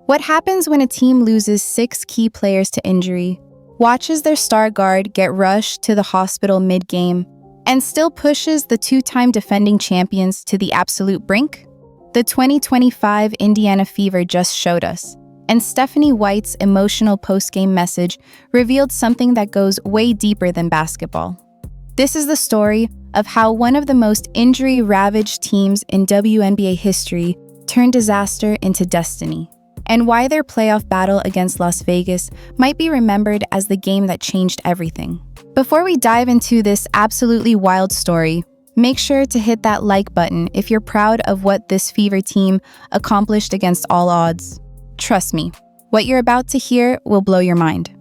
What happens when a team loses 6 key players to injury, watches their star guard get rushed to the hospital mid-game, and still pushes the 2-time defending champions to the absolute brink? The 2025 Indiana Fever just showed us, and Stephanie White's emotional post-game message revealed something that goes way deeper than basketball. This is the story of how one of the most injury-ravaged teams in WNBA history turned disaster into destiny, and why their playoff battle against Las Vegas might be remembered as the game that changed everything. Before we dive into this absolutely wild story, make sure to hit that like button if you're proud of what this Fever team accomplished against all odds. Trust me, what you're about to hear will blow your mind.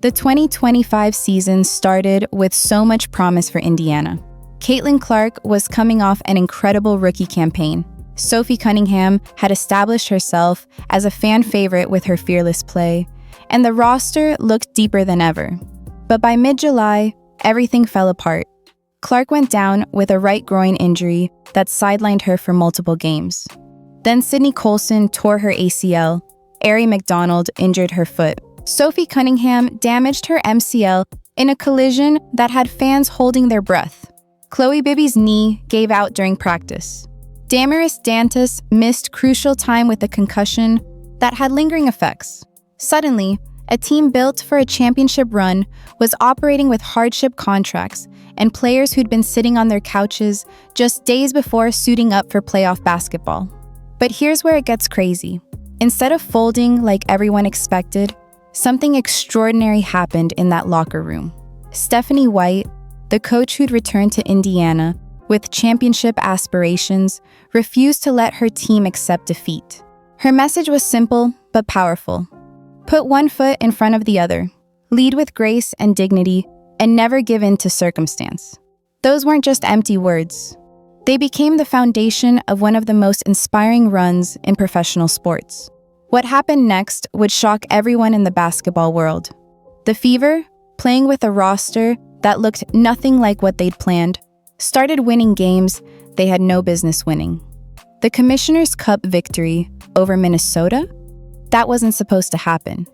The 2025 season started with so much promise for Indiana. Caitlin Clark was coming off an incredible rookie campaign. Sophie Cunningham had established herself as a fan favorite with her fearless play, and the roster looked deeper than ever. But by mid-July, everything fell apart. Clark went down with a right groin injury that sidelined her for multiple games. Then Sydney Colson tore her ACL. Aari McDonald injured her foot. Sophie Cunningham damaged her MCL in a collision that had fans holding their breath. Chloe Bibby's knee gave out during practice. Damaris Dantas missed crucial time with a concussion that had lingering effects. Suddenly, a team built for a championship run was operating with hardship contracts and players who'd been sitting on their couches just days before suiting up for playoff basketball. But here's where it gets crazy. Instead of folding like everyone expected, something extraordinary happened in that locker room. Stephanie White, the coach who'd returned to Indiana with championship aspirations, refused to let her team accept defeat. Her message was simple but powerful. Put one foot in front of the other, lead with grace and dignity, and never give in to circumstance. Those weren't just empty words. They became the foundation of one of the most inspiring runs in professional sports. What happened next would shock everyone in the basketball world. The Fever, playing with a roster that looked nothing like what they'd planned, started winning games they had no business winning. The Commissioner's Cup victory over Minnesota? That wasn't supposed to happen.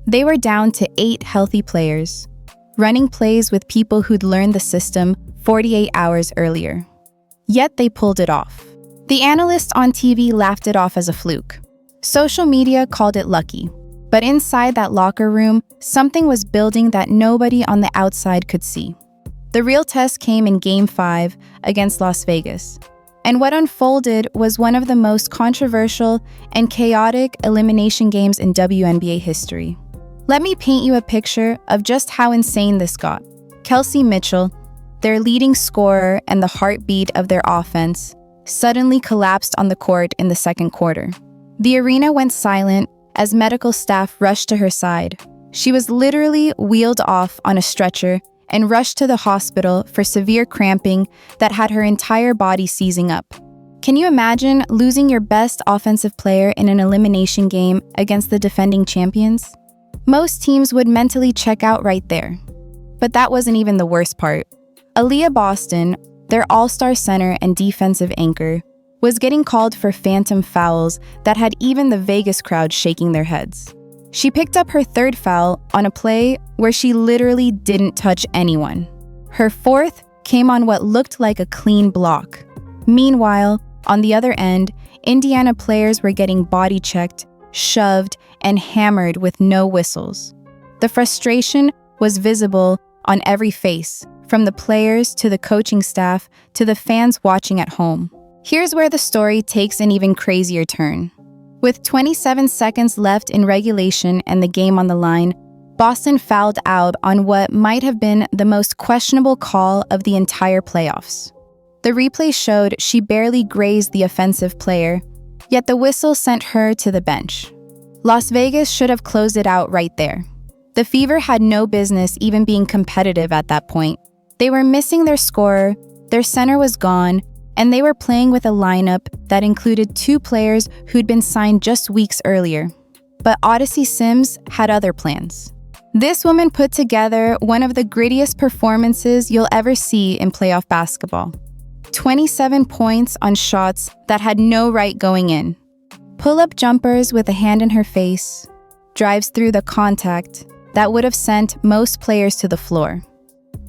They were down to 8 healthy players, running plays with people who'd learned the system 48 hours earlier. Yet they pulled it off. The analysts on TV laughed it off as a fluke. Social media called it lucky. But inside that locker room, something was building that nobody on the outside could see. The real test came in Game 5 against Las Vegas. And what unfolded was one of the most controversial and chaotic elimination games in WNBA history. Let me paint you a picture of just how insane this got. Kelsey Mitchell, their leading scorer and the heartbeat of their offense, suddenly collapsed on the court in the second quarter. The arena went silent as medical staff rushed to her side. She was literally wheeled off on a stretcher and rushed to the hospital for severe cramping that had her entire body seizing up. Can you imagine losing your best offensive player in an elimination game against the defending champions? Most teams would mentally check out right there. But that wasn't even the worst part. Aliyah Boston, their all-star center and defensive anchor, was getting called for phantom fouls that had even the Vegas crowd shaking their heads. She picked up her 3rd foul on a play where she literally didn't touch anyone. Her 4th came on what looked like a clean block. Meanwhile, on the other end, Indiana players were getting body checked, shoved, and hammered with no whistles. The frustration was visible on every face, from the players to the coaching staff to the fans watching at home. Here's where the story takes an even crazier turn. With 27 seconds left in regulation and the game on the line, Boston fouled out on what might have been the most questionable call of the entire playoffs. The replay showed she barely grazed the offensive player, yet the whistle sent her to the bench. Las Vegas should have closed it out right there. The Fever had no business even being competitive at that point. They were missing their scorer, their center was gone, and they were playing with a lineup that included 2 players who'd been signed just weeks earlier. But Odyssey Sims had other plans. This woman put together one of the grittiest performances you'll ever see in playoff basketball. 27 points on shots that had no right going in. Pull-up jumpers with a hand in her face, drives through the contact that would have sent most players to the floor.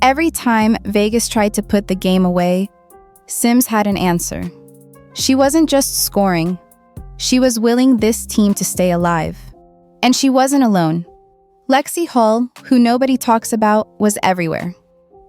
Every time Vegas tried to put the game away, Sims had an answer. She wasn't just scoring, she was willing this team to stay alive. And she wasn't alone. Lexi Hull, who nobody talks about, was everywhere.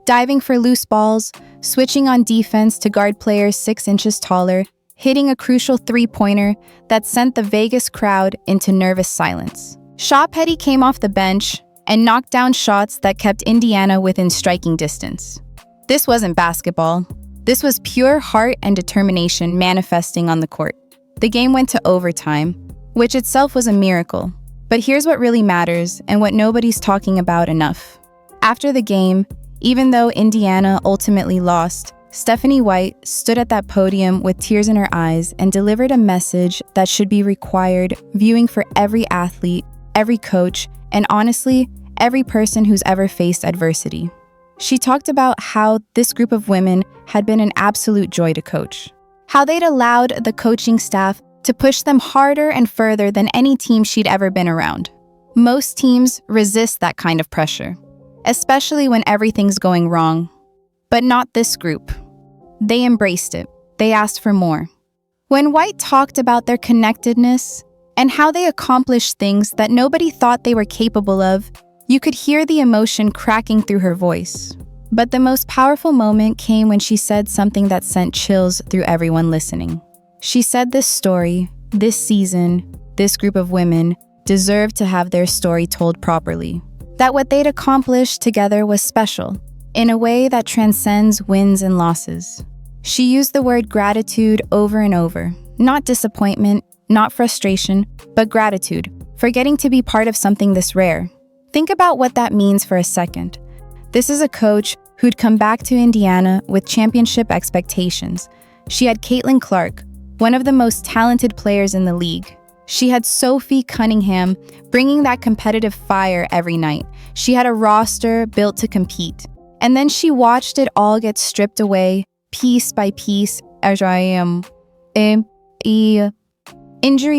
Diving for loose balls, switching on defense to guard players 6 inches taller, hitting a crucial three-pointer that sent the Vegas crowd into nervous silence. Shaw Petty came off the bench and knocked down shots that kept Indiana within striking distance. This wasn't basketball. This was pure heart and determination manifesting on the court. The game went to overtime, which itself was a miracle. But here's what really matters and what nobody's talking about enough. After the game, even though Indiana ultimately lost, Stephanie White stood at that podium with tears in her eyes and delivered a message that should be required viewing for every athlete, every coach, and honestly, every person who's ever faced adversity. She talked about how this group of women had been an absolute joy to coach, how they'd allowed the coaching staff to push them harder and further than any team she'd ever been around. Most teams resist that kind of pressure, especially when everything's going wrong. But not this group. They embraced it. They asked for more. When White talked about their connectedness and how they accomplished things that nobody thought they were capable of, you could hear the emotion cracking through her voice. But the most powerful moment came when she said something that sent chills through everyone listening. She said this story, this season, this group of women deserved to have their story told properly. That what they'd accomplished together was special, in a way that transcends wins and losses. She used the word gratitude over and over, not disappointment, not frustration, but gratitude for getting to be part of something this rare. Think about what that means for a second. This is a coach who'd come back to Indiana with championship expectations. She had Caitlin Clark, one of the most talented players in the league. She had Sophie Cunningham bringing that competitive fire every night. She had a roster built to compete. And then she watched it all get stripped away, piece by piece, injury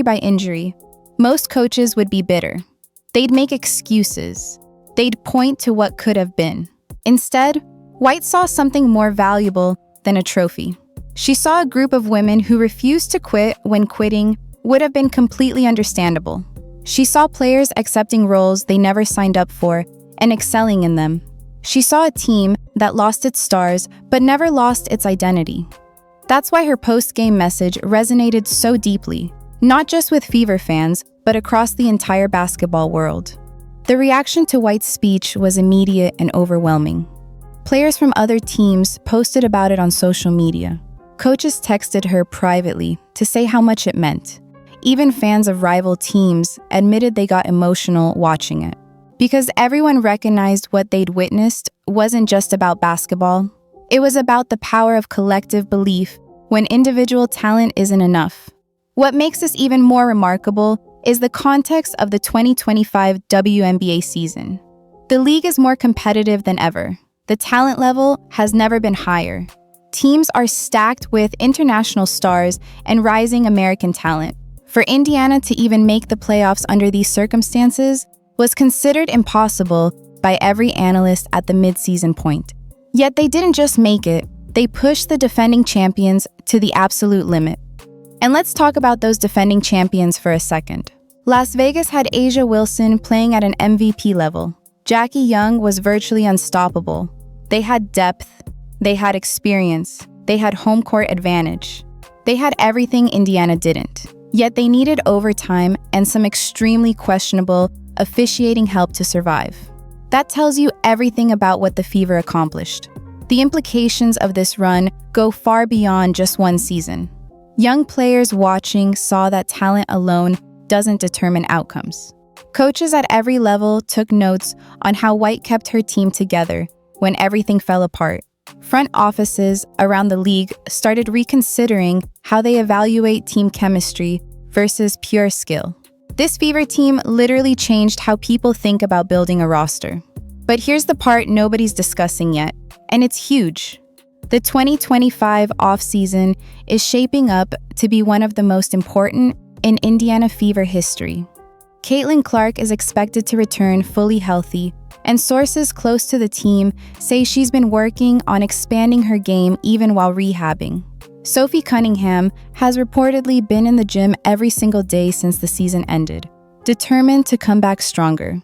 by injury. Most coaches would be bitter. They'd make excuses. They'd point to what could have been. Instead, White saw something more valuable than a trophy. She saw a group of women who refused to quit when quitting would have been completely understandable. She saw players accepting roles they never signed up for and excelling in them. She saw a team that lost its stars but never lost its identity. That's why her post-game message resonated so deeply, not just with Fever fans, but across the entire basketball world. The reaction to White's speech was immediate and overwhelming. Players from other teams posted about it on social media. Coaches texted her privately to say how much it meant. Even fans of rival teams admitted they got emotional watching it. Because everyone recognized what they'd witnessed wasn't just about basketball. It was about the power of collective belief when individual talent isn't enough. What makes this even more remarkable is the context of the 2025 WNBA season. The league is more competitive than ever. The talent level has never been higher. Teams are stacked with international stars and rising American talent. For Indiana to even make the playoffs under these circumstances was considered impossible by every analyst at the mid-season point. Yet they didn't just make it, they pushed the defending champions to the absolute limit. And let's talk about those defending champions for a second. Las Vegas had A'ja Wilson playing at an MVP level. Jackie Young was virtually unstoppable. They had depth, they had experience, they had home court advantage. They had everything Indiana didn't. Yet they needed overtime and some extremely questionable officiating help to survive. That tells you everything about what the Fever accomplished. The implications of this run go far beyond just one season. Young players watching saw that talent alone doesn't determine outcomes. Coaches at every level took notes on how White kept her team together when everything fell apart. Front offices around the league started reconsidering how they evaluate team chemistry versus pure skill. This Fever team literally changed how people think about building a roster. But here's the part nobody's discussing yet, and it's huge. The 2025 offseason is shaping up to be one of the most important in Indiana Fever history. Caitlin Clark is expected to return fully healthy, and sources close to the team say she's been working on expanding her game even while rehabbing. Sophie Cunningham has reportedly been in the gym every single day since the season ended, determined to come back stronger.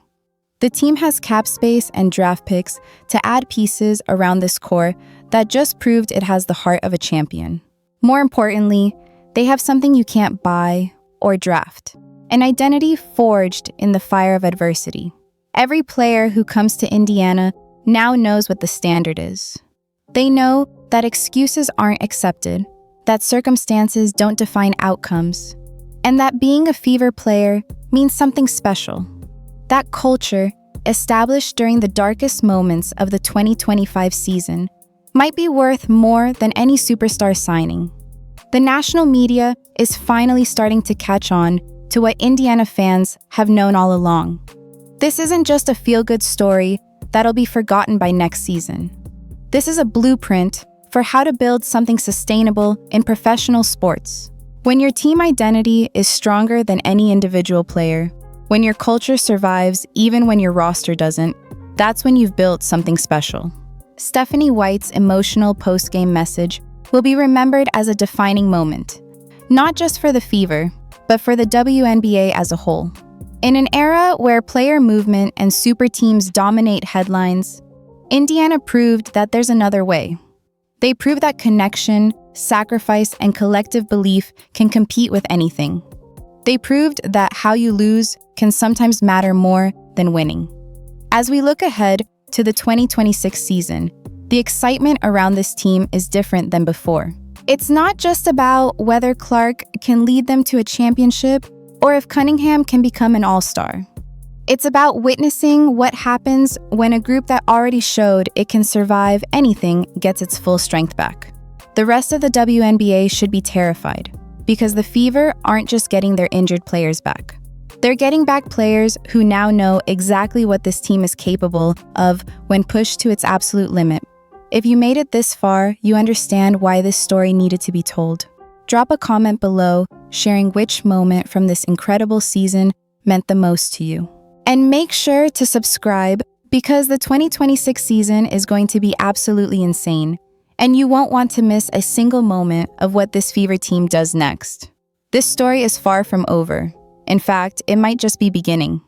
The team has cap space and draft picks to add pieces around this core that just proved it has the heart of a champion. More importantly, they have something you can't buy or draft, an identity forged in the fire of adversity. Every player who comes to Indiana now knows what the standard is. They know that excuses aren't accepted, that circumstances don't define outcomes, and that being a Fever player means something special. That culture, established during the darkest moments of the 2025 season, might be worth more than any superstar signing. The national media is finally starting to catch on to what Indiana fans have known all along. This isn't just a feel-good story that'll be forgotten by next season. This is a blueprint for how to build something sustainable in professional sports. When your team identity is stronger than any individual player, when your culture survives even when your roster doesn't, that's when you've built something special. Stephanie White's emotional post-game message will be remembered as a defining moment, not just for the Fever, but for the WNBA as a whole. In an era where player movement and super teams dominate headlines, Indiana proved that there's another way. They proved that connection, sacrifice, and collective belief can compete with anything. They proved that how you lose can sometimes matter more than winning. As we look ahead to the 2026 season, the excitement around this team is different than before. It's not just about whether Clark can lead them to a championship or if Cunningham can become an all-star. It's about witnessing what happens when a group that already showed it can survive anything gets its full strength back. The rest of the WNBA should be terrified, because the Fever aren't just getting their injured players back. They're getting back players who now know exactly what this team is capable of when pushed to its absolute limit. If you made it this far, you understand why this story needed to be told. Drop a comment below sharing which moment from this incredible season meant the most to you. And make sure to subscribe, because the 2026 season is going to be absolutely insane, and you won't want to miss a single moment of what this Fever team does next. This story is far from over. In fact, it might just be beginning.